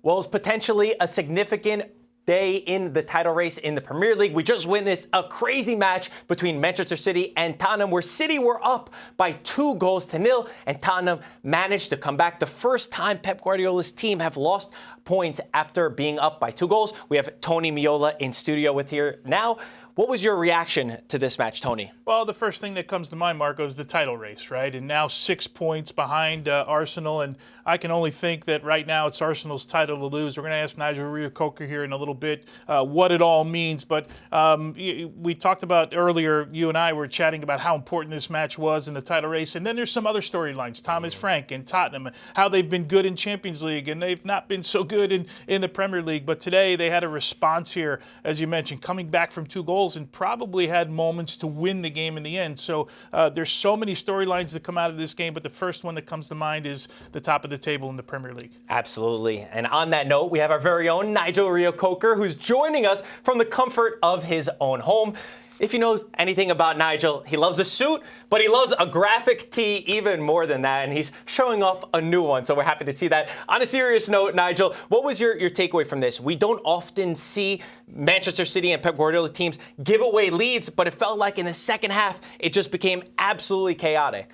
Well, it's potentially a significant day in the title race in the Premier League. We just witnessed a crazy match between Manchester City and Tottenham, where City were up by 2-0, and Tottenham managed to come back. The first time Pep Guardiola's team have lost points after being up by 2 goals. We have Tony Miola in studio with here now. What was your reaction to this match, Tony? Well, the first thing that comes to mind, Marco, is the title race, right? And now 6 points behind Arsenal, and I can only think that right now it's Arsenal's title to lose. We're going to ask Nigel Reo Coker here in a little bit what it all means, but we talked about earlier, you and I were chatting about how important this match was in the title race, and then there's some other storylines, Thomas Frank and Tottenham, how they've been good in Champions League, and they've not been so good in the Premier League, but today they had a response here, as you mentioned, coming back from 2 goals, and probably had moments to win the game in the end. So there's so many storylines that come out of this game, but the first one that comes to mind is the top of the table in the Premier League. Absolutely. And on that note, we have our very own Nigel Reo Coker, who's joining us from the comfort of his own home. If you know anything about Nigel, he loves a suit, but he loves a graphic tee even more than that, and he's showing off a new one, so we're happy to see that. On a serious note, Nigel, what was your takeaway from this? We don't often see Manchester City and Pep Guardiola teams give away leads, but it felt like in the second half, it just became absolutely chaotic.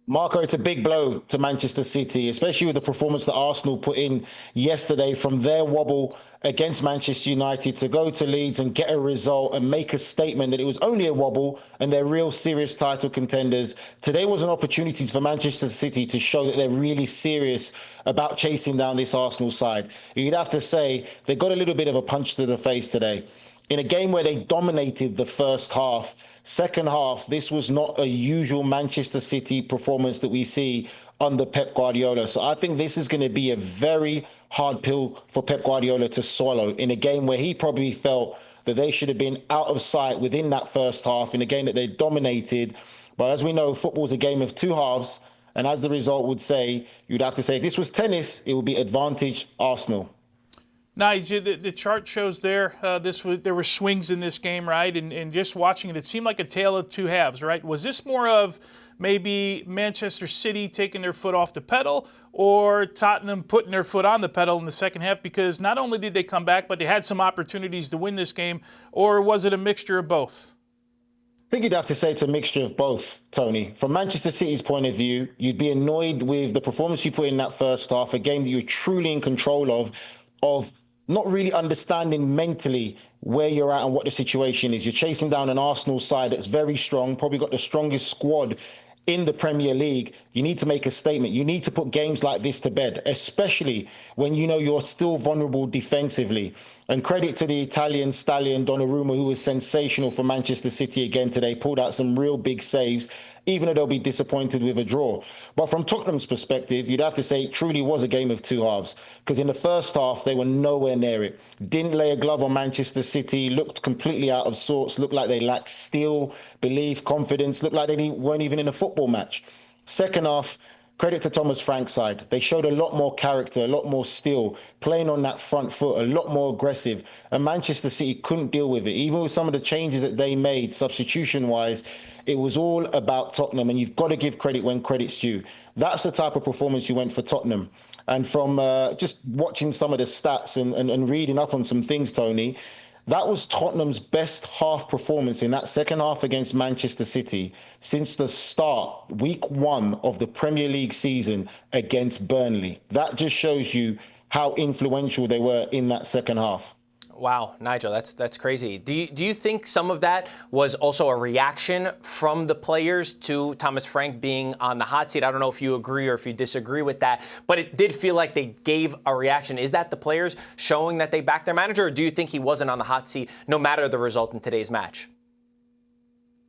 Marco, it's a big blow to Manchester City, especially with the performance that Arsenal put in yesterday from their wobble against Manchester United to go to Leeds and get a result and make a statement that it was only a wobble and they're real serious title contenders. Today was an opportunity for Manchester City to show that they're really serious about chasing down this Arsenal side. You'd have to say they got a little bit of a punch to the face today. In a game where they dominated the first half, second half, this was not a usual Manchester City performance that we see under Pep Guardiola. So I think this is going to be a very hard pill for Pep Guardiola to swallow in a game where he probably felt that they should have been out of sight within that first half in a game that they dominated. But as we know, football's a game of 2 halves. And as the result would say, you'd have to say if this was tennis, it would be advantage Arsenal. Nigel, the chart shows there were swings in this game, right? And just watching it, it seemed like a tale of 2 halves, right? Was this more of maybe Manchester City taking their foot off the pedal or Tottenham putting their foot on the pedal in the second half? Because not only did they come back, but they had some opportunities to win this game, or was it a mixture of both? I think you'd have to say it's a mixture of both, Tony. From Manchester City's point of view, you'd be annoyed with the performance you put in that first half, a game that you're truly in control of not really understanding mentally where you're at and what the situation is. You're chasing down an Arsenal side that's very strong, probably got the strongest squad in the Premier League. You need to make a statement. You need to put games like this to bed, especially when you know you're still vulnerable defensively. And credit to the Italian stallion Donnarumma, who was sensational for Manchester City again today, pulled out some real big saves, even though they'll be disappointed with a draw. But from Tottenham's perspective, you'd have to say it truly was a game of 2 halves, because in the first half, they were nowhere near it. Didn't lay a glove on Manchester City, looked completely out of sorts, looked like they lacked steel, belief, confidence, looked like they weren't even in a football match. Second half, credit to Thomas Frank's side. They showed a lot more character, a lot more steel, playing on that front foot, a lot more aggressive. And Manchester City couldn't deal with it. Even with some of the changes that they made substitution-wise, it was all about Tottenham, and you've got to give credit when credit's due. That's the type of performance you went for Tottenham. And from just watching some of the stats and reading up on some things, Tony, that was Tottenham's best half performance in that second half against Manchester City since the start, week 1 of the Premier League season against Burnley. That just shows you how influential they were in that second half. Wow, Nigel, that's crazy. Do you think some of that was also a reaction from the players to Thomas Frank being on the hot seat? I don't know if you agree or if you disagree with that, but it did feel like they gave a reaction. Is that the players showing that they back their manager, or do you think he wasn't on the hot seat no matter the result in today's match?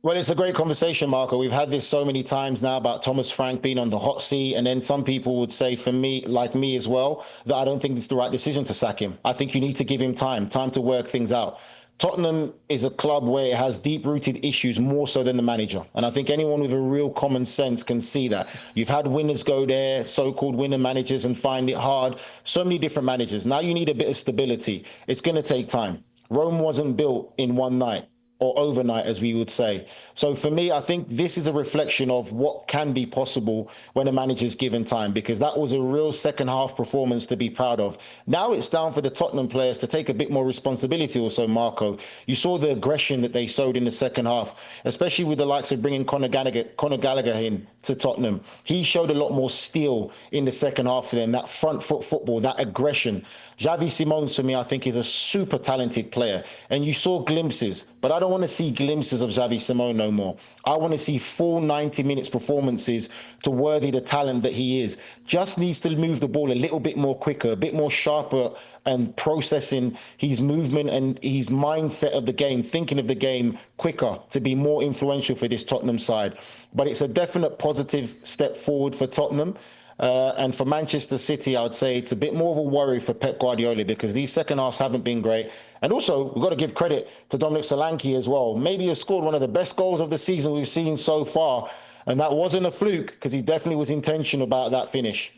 Well, it's a great conversation, Marco. We've had this so many times now about Thomas Frank being on the hot seat. And then some people would say, for me, like me as well, that I don't think it's the right decision to sack him. I think you need to give him time to work things out. Tottenham is a club where it has deep-rooted issues more so than the manager. And I think anyone with a real common sense can see that. You've had winners go there, so-called winner managers, and find it hard. So many different managers. Now you need a bit of stability. It's going to take time. Rome wasn't built in one night. or overnight, as we would say. So for me, I think this is a reflection of what can be possible when a manager's given time, because that was a real second half performance to be proud of. Now it's down for the Tottenham players to take a bit more responsibility also, Marco. You saw the aggression that they showed in the second half, especially with the likes of bringing Conor Gallagher in to Tottenham. He showed a lot more steel in the second half for them, that front foot football, that aggression. Xavi Simons, for me, I think is a super talented player. And you saw glimpses, but I don't want to see glimpses of Xavi Simons no more. I want to see full 90 minutes performances to worthy the talent that he is. Just needs to move the ball a little bit more quicker, a bit more sharper, and processing his movement and his mindset of the game, thinking of the game quicker to be more influential for this Tottenham side. But it's a definite positive step forward for Tottenham. And for Manchester City, I would say it's a bit more of a worry for Pep Guardiola, because these second halves haven't been great. And also, we've got to give credit to Dominic Solanke as well. Maybe he scored one of the best goals of the season we've seen so far. And that wasn't a fluke, because he definitely was intentional about that finish.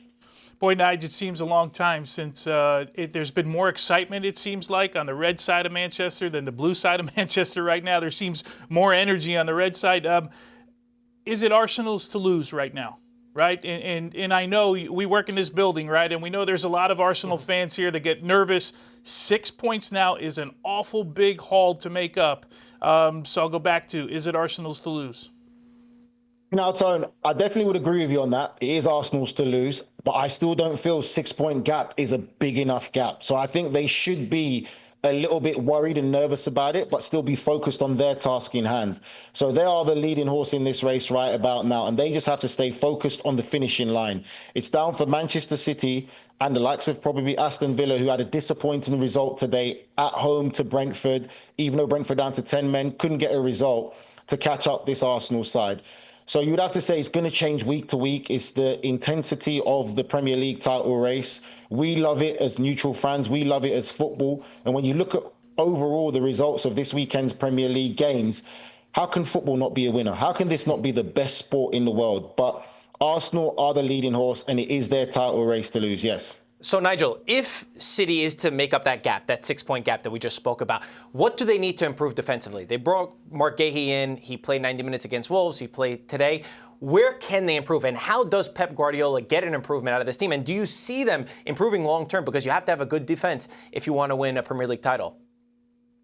Boy, Nigel, it seems a long time since there's been more excitement, it seems like, on the red side of Manchester than the blue side of Manchester right now. There seems more energy on the red side. Is it Arsenal's to lose right now? Right? And I know we work in this building, right? And we know there's a lot of Arsenal fans here that get nervous. 6 points now is an awful big haul to make up. So I'll go back to, is it Arsenal's to lose? Now, Tone, I definitely would agree with you on that. It is Arsenal's to lose, but I still don't feel 6 point gap is a big enough gap. So I think they should be a little bit worried and nervous about it, but still be focused on their task in hand. So they are the leading horse in this race right about now, and they just have to stay focused on the finishing line. It's down for Manchester City and the likes of probably Aston Villa, who had a disappointing result today at home to Brentford, even though Brentford down to 10 men, couldn't get a result to catch up this Arsenal side. So you'd have to say it's going to change week to week. It's the intensity of the Premier League title race. We love it as neutral fans. We love it as football. And when you look at overall the results of this weekend's Premier League games, how can football not be a winner? How can this not be the best sport in the world? But Arsenal are the leading horse, and it is their title race to lose, yes. So, Nigel, if City is to make up that gap, that 6 point gap that we just spoke about, what do they need to improve defensively? They brought Marc Guehi in. He played 90 minutes against Wolves. He played today. Where can they improve? And how does Pep Guardiola get an improvement out of this team? And do you see them improving long term? Because you have to have a good defense if you want to win a Premier League title.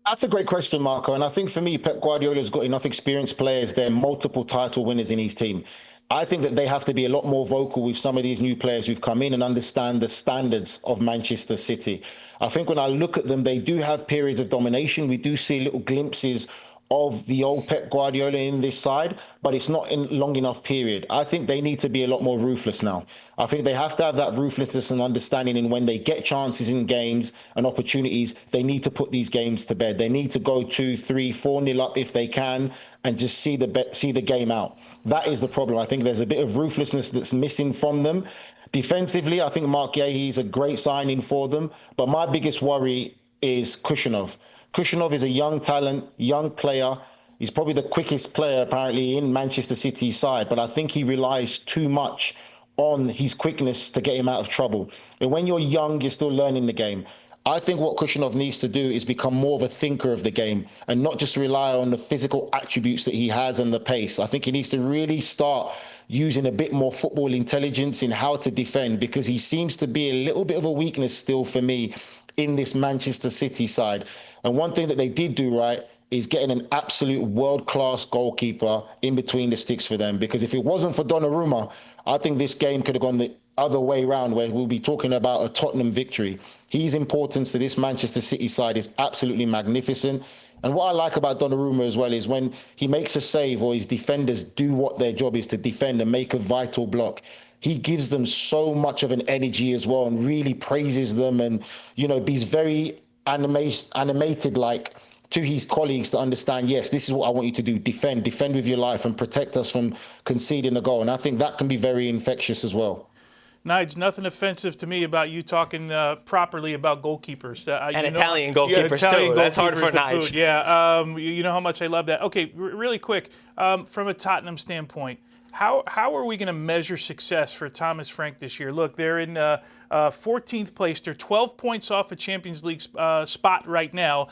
That's a great question, Marco. And I think for me, Pep Guardiola's got enough experienced players. They're multiple title winners in his team. I think that they have to be a lot more vocal with some of these new players who've come in and understand the standards of Manchester City. I think when I look at them, they do have periods of domination. We do see little glimpses of the old Pep Guardiola in this side, but it's not in long enough period. I think they need to be a lot more ruthless now. I think they have to have that ruthlessness and understanding, and when they get chances in games and opportunities, they need to put these games to bed. They need to go 2, 3, 4-0 up if they can, and just see the game out. That is the problem. I think there's a bit of ruthlessness that's missing from them. Defensively, I think Marc Guehi is a great signing for them, but my biggest worry is Kushinov. Kushinov is a young talent, young player. He's probably the quickest player, apparently, in Manchester City's side, but I think he relies too much on his quickness to get him out of trouble. And when you're young, you're still learning the game. I think what Kushinov needs to do is become more of a thinker of the game and not just rely on the physical attributes that he has and the pace. I think he needs to really start using a bit more football intelligence in how to defend, because he seems to be a little bit of a weakness still for me in this Manchester City side. And one thing that they did do right is getting an absolute world-class goalkeeper in between the sticks for them, because if it wasn't for Donnarumma, I think this game could have gone the other way around, where we'll be talking about a Tottenham victory. His importance to this Manchester City side is absolutely magnificent. And what I like about Donnarumma as well is when he makes a save, or his defenders do what their job is to defend and make a vital block, he gives them so much of an energy as well and really praises them, and, you know, he's very animated like to his colleagues to understand, yes, this is what I want you to do. Defend with your life and protect us from conceding a goal. And I think that can be very infectious as well. Nige, nothing offensive to me about you talking properly about goalkeepers. And Italian goalkeepers, too. That's hard for Nige. Yeah, you know how much I love that. Okay, really quick, from a Tottenham standpoint, How are we going to measure success for Thomas Frank this year? Look, they're in 14th place. They're 12 points off a Champions League spot right now.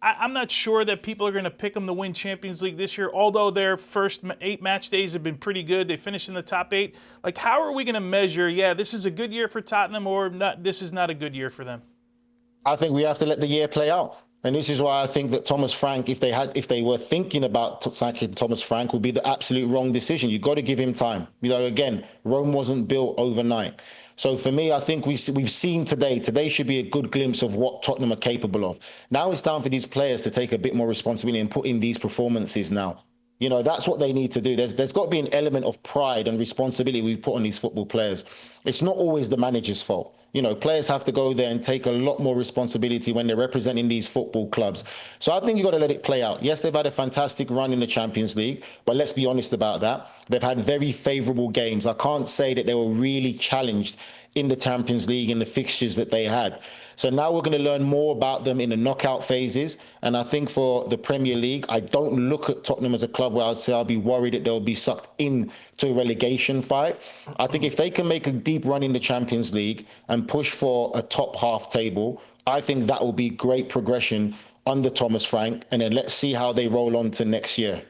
I'm not sure that people are going to pick them to win Champions League this year, although their first 8 match days have been pretty good. They finished in the top 8. Like, how are we going to measure, this is a good year for Tottenham, or not, this is not a good year for them? I think we have to let the year play out. And this is why I think that Thomas Frank, if they were thinking about sacking Thomas Frank, would be the absolute wrong decision. You've got to give him time. Again, Rome wasn't built overnight. So for me, I think we've seen today should be a good glimpse of what Tottenham are capable of. Now it's time for these players to take a bit more responsibility and put in these performances now. That's what they need to do. There's got to be an element of pride and responsibility we put on these football players. It's not always the manager's fault. Players have to go there and take a lot more responsibility when they're representing these football clubs. So I think you've got to let it play out. Yes, they've had a fantastic run in the Champions League, but let's be honest about that. They've had very favourable games. I can't say that they were really challenged in the Champions League in the fixtures that they had. So now we're going to learn more about them in the knockout phases. And I think for the Premier League, I don't look at Tottenham as a club where I'd say I'll be worried that they'll be sucked into a relegation fight. I think if they can make a deep run in the Champions League and push for a top half table, I think that will be great progression under Thomas Frank. And then let's see how they roll on to next year.